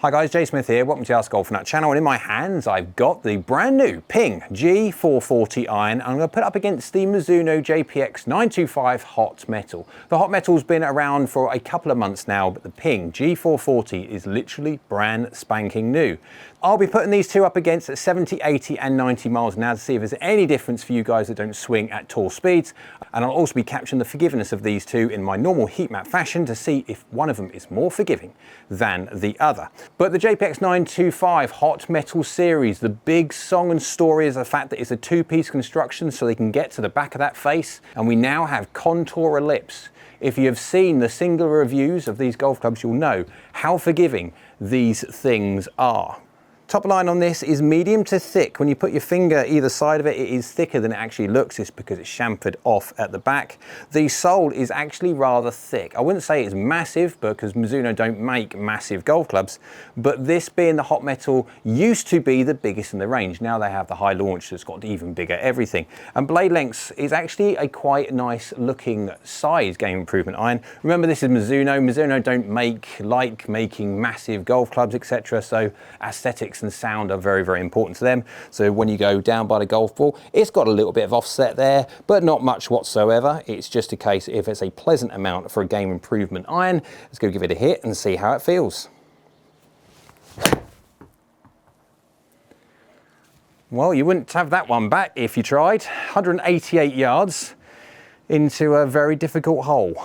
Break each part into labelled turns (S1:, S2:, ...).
S1: Hi guys, Jay Smith here, welcome to the AskGolfNut channel, and in my hands I've got the brand new Ping G440 iron. I'm going to put it up against the Mizuno JPX925 hot metal. The hot metal's been around for a couple of months now, but the Ping G440 is literally brand spanking new. I'll be putting these two up against at 70, 80 and 90 miles an hour to see if there's any difference for you guys that don't swing at tall speeds. And I'll also be capturing the forgiveness of these two in my normal heat map fashion to see if one of them is more forgiving than the other. But the JPX925 hot metal series, the big song and story is the fact that it's a two-piece construction so they can get to the back of that face, and we now have contour lips. If you have seen the singular reviews of these golf clubs, you'll know how forgiving these things are. Top line on this is medium to thick. When you put your finger either side of it, it is thicker than it actually looks. It's because it's chamfered off at the back. The sole is actually rather thick. I wouldn't say it's massive because Mizuno don't make massive golf clubs, but this being the hot metal used to be the biggest in the range. Now they have the high launch that's got even bigger everything. And blade lengths is actually a quite nice looking size game improvement iron. Remember, this is Mizuno. Mizuno don't like making massive golf clubs, etc. So aesthetics and sound are very, very important to them. So when you go down by the golf ball, it's got a little bit of offset there, but not much whatsoever. It's just a case if it's a pleasant amount for a game improvement iron. Let's go give it a hit and see how it feels. Well, you wouldn't have that one back if you tried. 188 yards into a very difficult hole.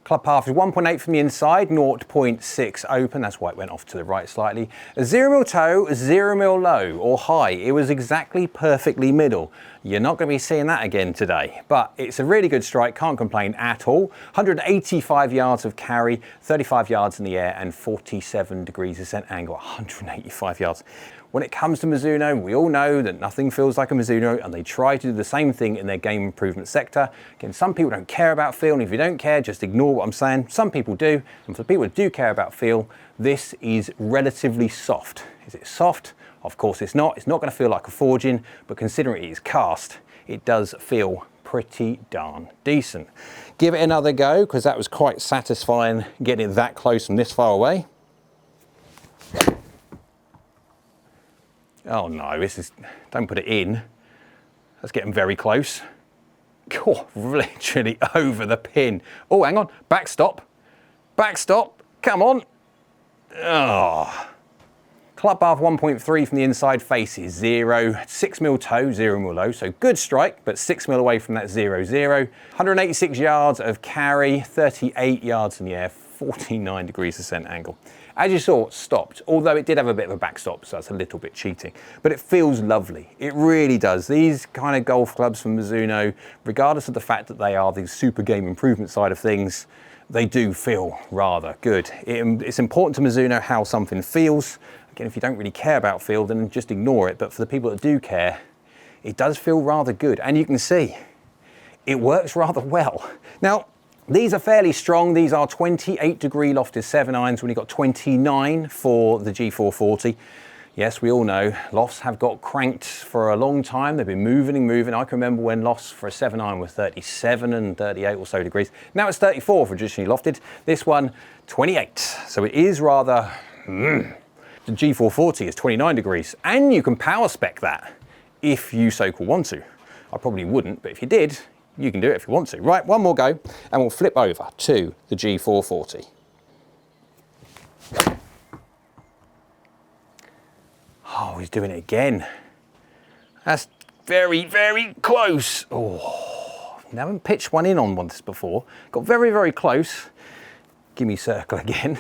S1: Club path is 1.8 from the inside, 0.6 open, that's why it went off to the right slightly. 0 mil toe, 0 mil low or high. It was exactly perfectly middle. You're not going to be seeing that again today, but it's a really good strike, can't complain at all. 185 yards of carry, 35 yards in the air and 47 degrees descent angle, 185 yards. When it comes to Mizuno, we all know that nothing feels like a Mizuno, and they try to do the same thing in their game improvement sector. Again, some people don't care about feel, and if you don't care, just ignore what I'm saying. Some people do, and for the people that do care about feel, this is relatively soft. Is it soft? Of course it's not. It's not going to feel like a forging, but considering it is cast, it does feel pretty darn decent. Give it another go, because that was quite satisfying getting it that close from this far away. Oh no, don't put it in. That's getting very close. Oh, literally over the pin. Oh, hang on, backstop. Backstop, come on. Oh. Club path 1.3 from the inside face is 0. 6 mil toe, 0 mil low, so good strike, but 6 mil away from that 0, 0. 186 yards of carry, 38 yards in the air, 49 degrees descent angle. As you saw, it stopped, although it did have a bit of a backstop, so that's a little bit cheating. But it feels lovely. It really does. These kind of golf clubs from Mizuno, regardless of the fact that they are the super game improvement side of things, they do feel rather good. It's important to Mizuno how something feels. Again, if you don't really care about feel, then just ignore it. But for the people that do care, it does feel rather good. And you can see, it works rather well. Now, these are fairly strong. These are 28 degree lofted 7 irons when you've got 29 for the G440. Yes, we all know lofts have got cranked for a long time. They've been moving and moving. I can remember when lofts for a 7 iron were 37 and 38 or so degrees. Now it's 34 for traditionally lofted. This one, 28. So it is rather, the G440 is 29 degrees, and you can power spec that if you so call want to. I probably wouldn't, but if you did, you can do it if you want to. Right, one more go, and we'll flip over to the G440. Oh, he's doing it again. That's very, very close. Oh, I haven't pitched one in on this before. Got very, very close. Give me circle again.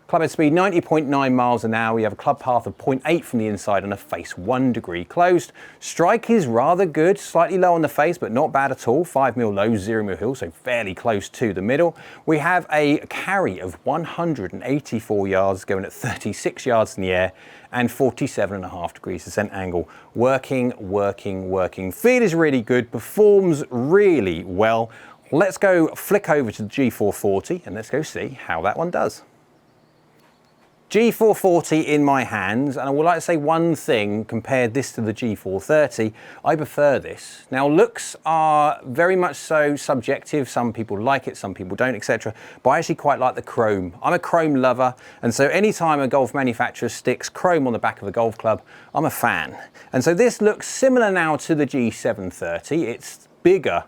S1: Club head speed 90.9 miles an hour. We have a club path of 0.8 from the inside and a face 1 degree closed. Strike is rather good, slightly low on the face, but not bad at all. 5 mil low, 0 mil hill, so fairly close to the middle. We have a carry of 184 yards, going at 36 yards in the air and 47.5 degrees descent angle. Working, working, working. Feel is really good, performs really well. Let's go flick over to the G440 and let's go see how that one does. G440 in my hands, and I would like to say one thing, compared this to the G430, I prefer this. Now, looks are very much so subjective. Some people like it, some people don't, etc. But I actually quite like the chrome. I'm a chrome lover, and so anytime a golf manufacturer sticks chrome on the back of a golf club, I'm a fan. And so this looks similar now to the G730. It's bigger,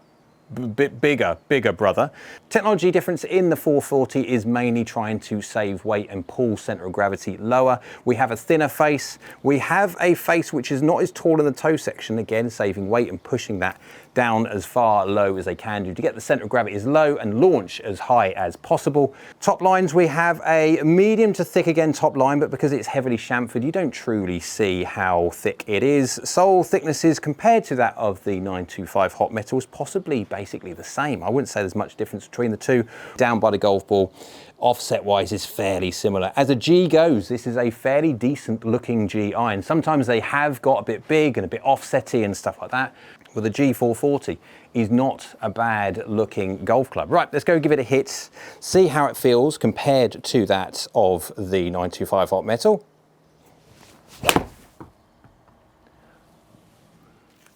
S1: bigger brother. Technology difference in the 440 is mainly trying to save weight and pull center of gravity lower. We have a thinner face. We have a face which is not as tall in the toe section, again saving weight and pushing that down as far low as they can do to get the center of gravity as low and launch as high as possible. Top lines, we have a medium to thick again top line, but because it's heavily chamfered, you don't truly see how thick it is. Sole thicknesses compared to that of the 925 hot metals, possibly basically the same. I wouldn't say there's much difference between the two. Down by the golf ball, offset wise is fairly similar. As a G goes, this is a fairly decent looking G iron. Sometimes they have got a bit big and a bit offsetty and stuff like that. Well, the G440 is not a bad looking golf club. Right, let's go give it a hit, see how it feels compared to that of the 925 hot metal.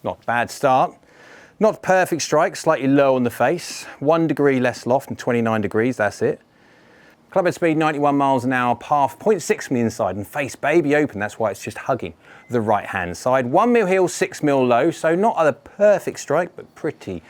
S1: Not a bad start. Not perfect strike, slightly low on the face. 1 degree less loft and 29 degrees, that's it. Clubhead speed 91 miles an hour, path 0.6 from the inside, and face baby open, that's why it's just hugging the right hand side. 1 mil heel, 6 mil low, so not a perfect strike, but pretty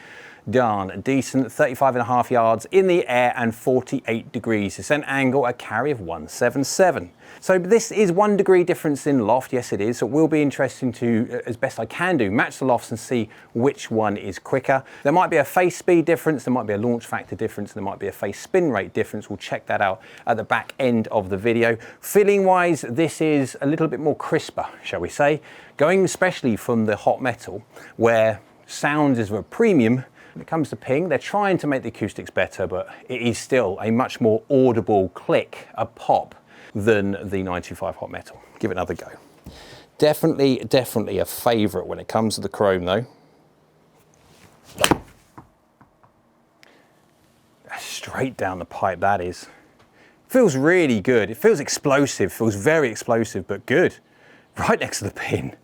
S1: darn decent. 35.5 yards in the air and 48 degrees descent angle, a carry of 177. So this is 1 degree difference in loft, yes it is. So it will be interesting to, as best I can do, match the lofts and see which one is quicker. There might be a face speed difference, there might be a launch factor difference, there might be a face spin rate difference. We'll check that out at the back end of the video. Feeling wise, this is a little bit more crisper, shall we say. Going especially from the hot metal, where sound is of a premium. When it comes to ping, they're trying to make the acoustics better, but it is still a much more audible click, a pop, than the 925 hot metal. Give it another go. Definitely a favorite when it comes to the chrome though. Straight down the pipe that is. Feels really good. It feels explosive, feels very explosive, but good. Right next to the pin.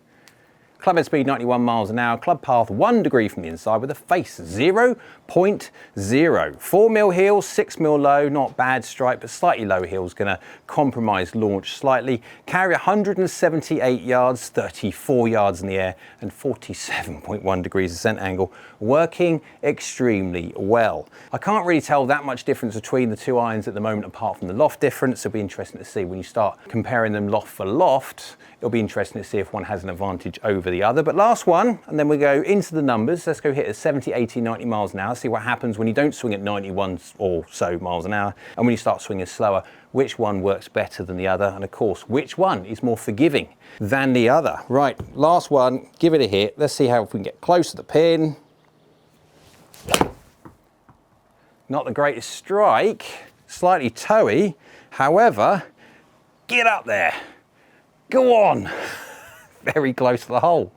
S1: Clubhead speed 91 miles an hour, club path 1 degree from the inside with a face 0.0. 4 mil heel, 6 mil low, not bad strike, but slightly low heel is gonna compromise launch slightly. Carry 178 yards, 34 yards in the air, and 47.1 degrees descent angle, working extremely well. I can't really tell that much difference between the two irons at the moment apart from the loft difference. It'll be interesting to see when you start comparing them loft for loft. It'll be interesting to see if one has an advantage over the other. But last one, and then we go into the numbers. Let's go hit at 70, 80, 90 miles an hour. See what happens when you don't swing at 91 or so miles an hour, and when you start swinging slower, which one works better than the other, and of course, which one is more forgiving than the other. Right, last one, give it a hit. Let's see how if we can get close to the pin. Not the greatest strike, slightly toey. However, get up there. Go on. Very close to the hole.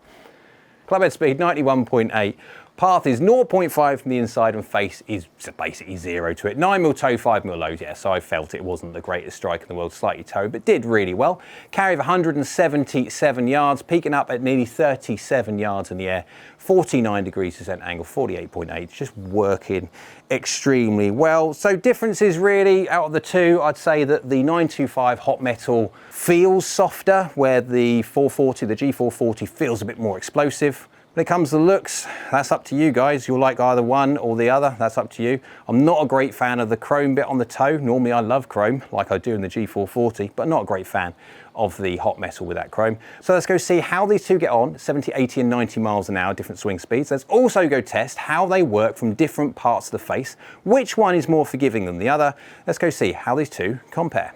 S1: Clubhead speed 91.8. Path is 0.5 from the inside and face is basically 0 to it. 9 mil toe, 5 mil low. Yeah, so I felt it wasn't the greatest strike in the world, slightly toe, but did really well. Carry of 177 yards, peaking up at nearly 37 yards in the air. 49 degrees descent angle, 48.8, just working extremely well. So differences really out of the two, I'd say that the 925 hot metal feels softer, where the 440, the G440 feels a bit more explosive. When it comes to looks, that's up to you guys. You'll like either one or the other, that's up to you. I'm not a great fan of the chrome bit on the toe. Normally I love chrome, like I do in the G440, but not a great fan of the hot metal with that chrome. So let's go see how these two get on, 70, 80 and 90 miles an hour, different swing speeds. Let's also go test how they work from different parts of the face, which one is more forgiving than the other. Let's go see how these two compare.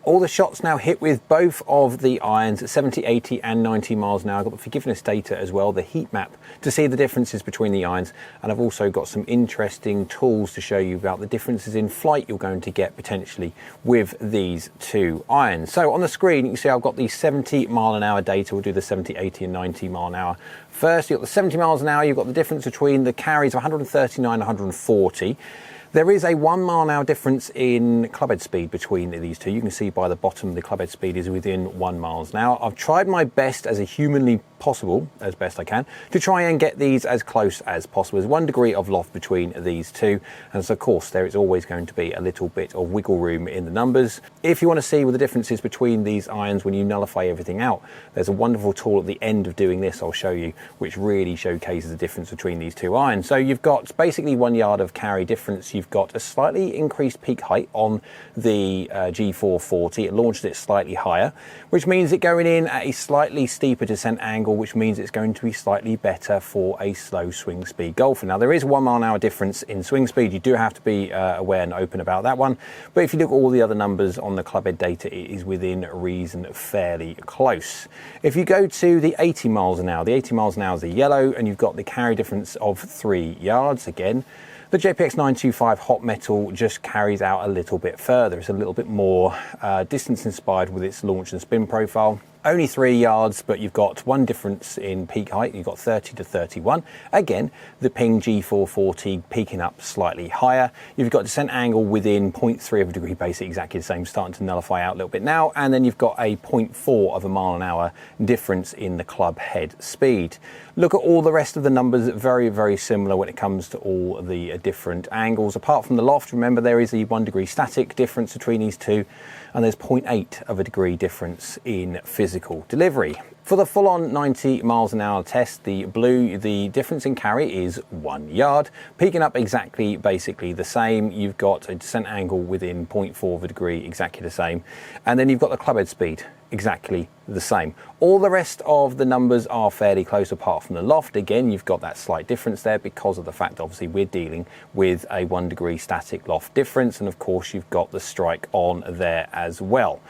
S1: All the shots now hit with both of the irons at 70, 80 and 90 miles an hour. I've got the forgiveness data as well, the heat map, to see the differences between the irons. And I've also got some interesting tools to show you about the differences in flight you're going to get potentially with these two irons. So on the screen, you can see I've got the 70 mile an hour data. We'll do the 70, 80 and 90 mile an hour. First, you've got the 70 miles an hour. You've got the difference between the carries of 139 and 140. There is a 1 mile an hour difference in clubhead speed between these two. You can see by the bottom the clubhead speed is within 1 mile an hour. I've tried my best as humanly possible, as best I can, to try and get these as close as possible. There's 1 degree of loft between these two, and so of course there is always going to be a little bit of wiggle room in the numbers. If you want to see what the difference is between these irons when you nullify everything out, there's a wonderful tool at the end of doing this I'll show you, which really showcases the difference between these two irons. So you've got basically 1 yard of carry difference. You've got a slightly increased peak height on the G440. It launched it slightly higher, which means it going in at a slightly steeper descent angle, which means it's going to be slightly better for a slow swing speed golfer. Now there is 1 mile an hour difference in swing speed. You do have to be aware and open about that one, but if you look at all the other numbers on the clubhead data, it is within reason fairly close. If you go to the 80 miles an hour, the 80 miles an hour is the yellow, and you've got the carry difference of 3 yards. Again, the JPX925 hot metal just carries out a little bit further. It's a little bit more distance inspired with its launch and spin profile. Only 3 yards, but you've got 1 difference in peak height. You've got 30 to 31. Again, the Ping G440 peaking up slightly higher. You've got descent angle within 0.3 of a degree base, exactly the same, starting to nullify out a little bit now. And then you've got a 0.4 of a mile an hour difference in the club head speed. Look at all the rest of the numbers, very, very similar when it comes to all the different angles. Apart from the loft, remember there is a 1 degree static difference between these two, and there's 0.8 of a degree difference in physical delivery. For the full-on 90 miles an hour test, the blue, the difference in carry is 1 yard, peaking up exactly basically the same. You've got a descent angle within 0.4 of a degree, exactly the same. And then you've got the clubhead speed, exactly the same. All the rest of the numbers are fairly close apart from the loft. Again, you've got that slight difference there because of the fact obviously we're dealing with a 1 degree static loft difference, and of course you've got the strike on there as well.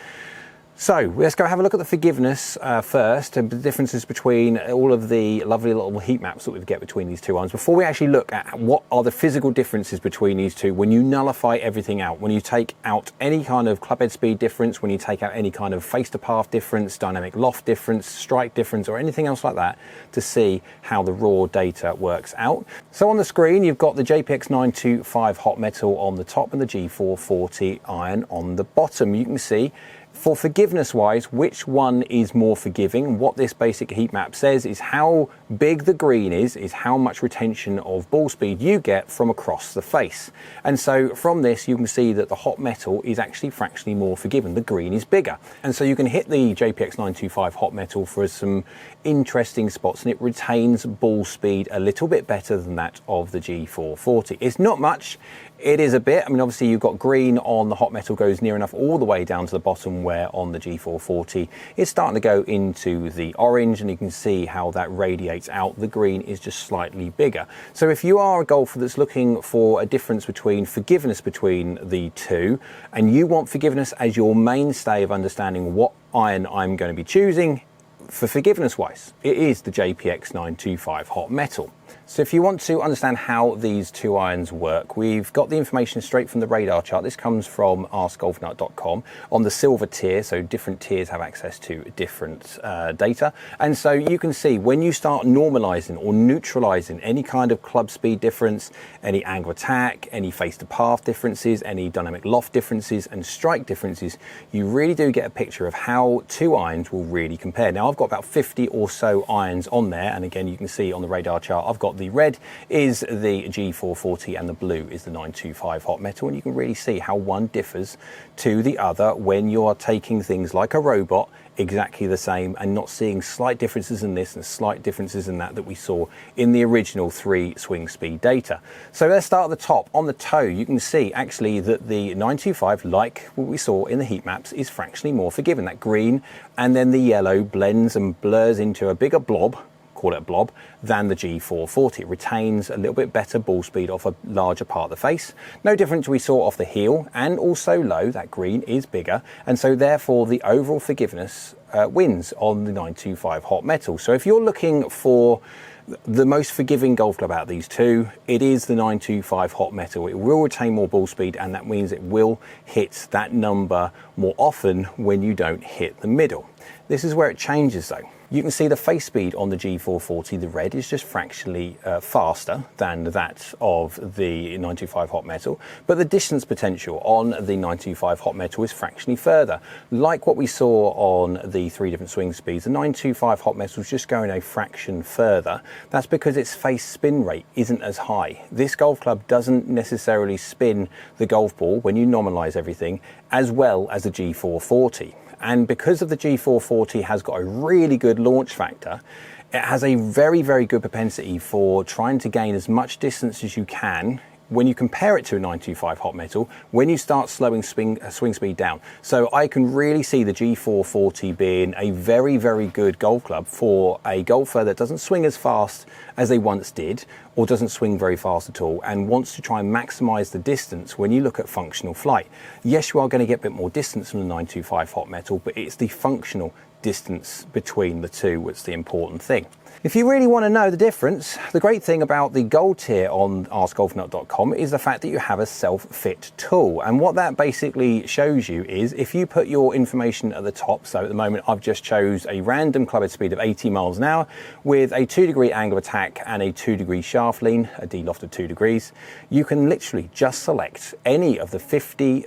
S1: So let's go have a look at the forgiveness first, and the differences between all of the lovely little heat maps that we get between these two irons, before we actually look at what are the physical differences between these two when you nullify everything out, when you take out any kind of clubhead speed difference, when you take out any kind of face to path difference, dynamic loft difference, strike difference, or anything else like that, to see how the raw data works out. So on the screen, you've got the JPX925 hot metal on the top and the G440 iron on the bottom. You can see for forgiveness wise, which one is more forgiving. What this basic heat map says is how big the green is how much retention of ball speed you get from across the face. And so from this, you can see that the hot metal is actually fractionally more forgiving. The green is bigger. And so you can hit the JPX925 hot metal for some interesting spots, and it retains ball speed a little bit better than that of the G440. It's not much. It is a bit. I mean, obviously you've got green on the hot metal goes near enough all the way down to the bottom, where on the G440 it's starting to go into the orange, and you can see how that radiates out. The green is just slightly bigger. So if you are a golfer that's looking for a difference between forgiveness between the two, and you want forgiveness as your mainstay of understanding what iron I'm going to be choosing, for forgiveness wise, it is the JPX925 hot metal. So if you want to understand how these two irons work, we've got the information straight from the radar chart. This comes from AskGolfNut.com on the silver tier, so different tiers have access to different data. And so you can see when you start normalizing or neutralizing any kind of club speed difference, any angle attack, any face to path differences, any dynamic loft differences and strike differences, you really do get a picture of how two irons will really compare. Now I've got about 50 or so irons on there, and again you can see on the radar chart I've got the red is the G440 and the blue is the 925 hot metal, and you can really see how one differs to the other when you are taking things like a robot exactly the same and not seeing slight differences in this and slight differences in that we saw in the original 3 swing speed data. So let's start at the top. On the toe, you can see actually that the 925, like what we saw in the heat maps, is fractionally more forgiving. That green and then the yellow blends and blurs into a bigger blob, call it a blob, than the G440. It retains a little bit better ball speed off a larger part of the face. No difference we saw off the heel, and also low, that green is bigger, and so therefore the overall forgiveness wins on the 925 hot metal. So if you're looking for The most forgiving golf club out of these two, it is the 925 hot metal. It will retain more ball speed, and that means it will hit that number more often when you don't hit the middle. This is where it changes though. You can see the face speed on the G440, the red, is just fractionally faster than that of the 925 hot metal, but the distance potential on the 925 hot metal is fractionally further. Like what we saw on the 3 different swing speeds, the 925 hot metal is just going a fraction further. That's because its face spin rate isn't as high. This golf club doesn't necessarily spin the golf ball, when you normalize everything, as well as the G440. And because of the G440 has got a really good launch factor, it has a very, very good propensity for trying to gain as much distance as you can when you compare it to a 925 hot metal, when you start slowing swing speed down. So I can really see the G440 being a very, very good golf club for a golfer that doesn't swing as fast as they once did, or doesn't swing very fast at all, and wants to try and maximize the distance when you look at functional flight. Yes, you are going to get a bit more distance from the 925 hot metal, but it's the functional distance between the two that's the important thing. If you really want to know the difference, the great thing about the gold tier on AskGolfNut.com is the fact that you have a self-fit tool. And what that basically shows you is if you put your information at the top, so at the moment I've just chose a random club head speed of 80 miles an hour with a 2-degree angle of attack and a 2-degree shaft lean, a D-loft of 2 degrees, you can literally just select any of the 50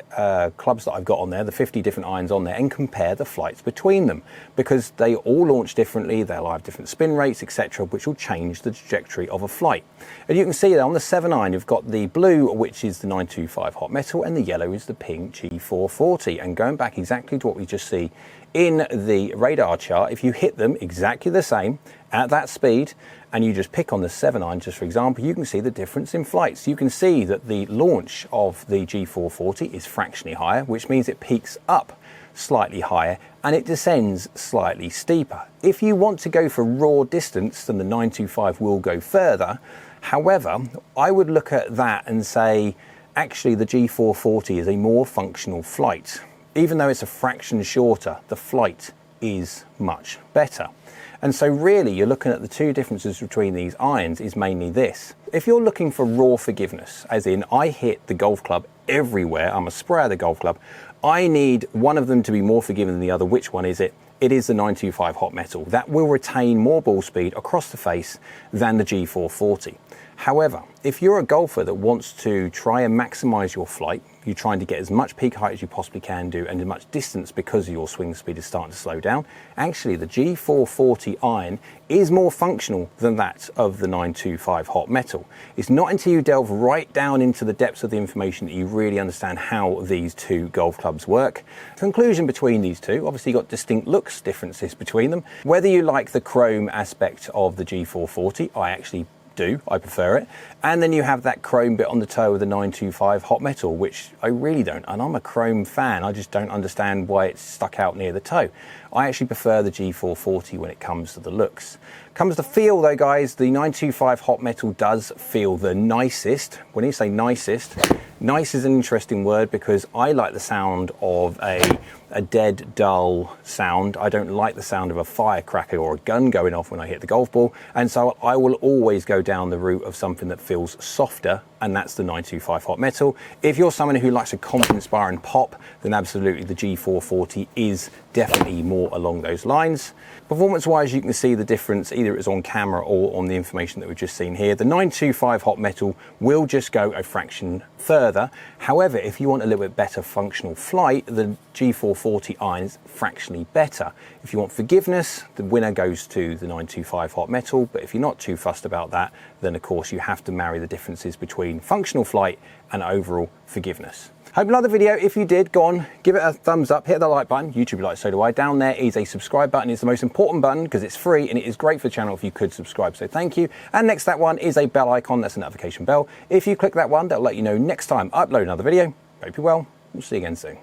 S1: clubs that I've got on there, the 50 different irons on there, and compare the flights between them, because they all launch differently, they'll have different spin rates, etc., which will change the trajectory of a flight. And you can see that on the 7 iron, you've got the blue, which is the 925 hot metal, and the yellow is the Ping G440. And going back exactly to what we just see in the radar chart, if you hit them exactly the same at that speed, and you just pick on the 7 iron, just for example, you can see the difference in flights. You can see that the launch of the G440 is fractionally higher, which means it peaks up slightly higher and it descends slightly steeper. If you want to go for raw distance, then the 925 will go further. However, I would look at that and say, actually the G440 is a more functional flight. Even though it's a fraction shorter, the flight is much better. And so really you're looking at the two differences between these irons is mainly this. If you're looking for raw forgiveness, as in I hit the golf club everywhere, I'm a sprayer of the golf club, I need one of them to be more forgiving than the other. Which one is it? It is the 925 hot metal. That will retain more ball speed across the face than the G440. However, if you're a golfer that wants to try and maximize your flight, you're trying to get as much peak height as you possibly can do and as much distance because your swing speed is starting to slow down, actually the G440 iron is more functional than that of the 925 hot metal. It's not until you delve right down into the depths of the information that you really understand how these two golf clubs work. Conclusion between these two, obviously you've got distinct looks differences between them. Whether you like the chrome aspect of the G440, I actually I prefer it, and then you have that chrome bit on the toe of the 925 hot metal, which I really don't, and I'm a chrome fan, I just don't understand why it's stuck out near the toe. I actually prefer the G440 when it comes to the looks. Comes to feel though guys, the 925 hot metal does feel the nicest. When you say nicest, nice is an interesting word because I like the sound of a dead, dull sound. I don't like the sound of a firecracker or a gun going off when I hit the golf ball. And so I will always go down the route of something that feels softer, and that's the 925 hot metal. If you're someone who likes a confidence-inspiring pop, then absolutely the G440 is definitely more along those lines. Performance-wise, you can see the difference, either it's on camera or on the information that we've just seen here. The 925 hot metal will just go a fraction further. However, if you want a little bit better functional flight, the G440 iron is fractionally better. If you want forgiveness, the winner goes to the 925 hot metal, but if you're not too fussed about that, then of course you have to marry the differences between functional flight and overall forgiveness. Hope you liked the video. If you did, go on, give it a thumbs up, hit the like button. YouTube likes, so do I. Down there is a subscribe button. It's the most important button because it's free and it is great for the channel if you could subscribe, so thank you. And next to that one is a bell icon, that's a notification bell. If you click that one, that'll let you know next time I upload another video. Hope you're well, we'll see you again soon.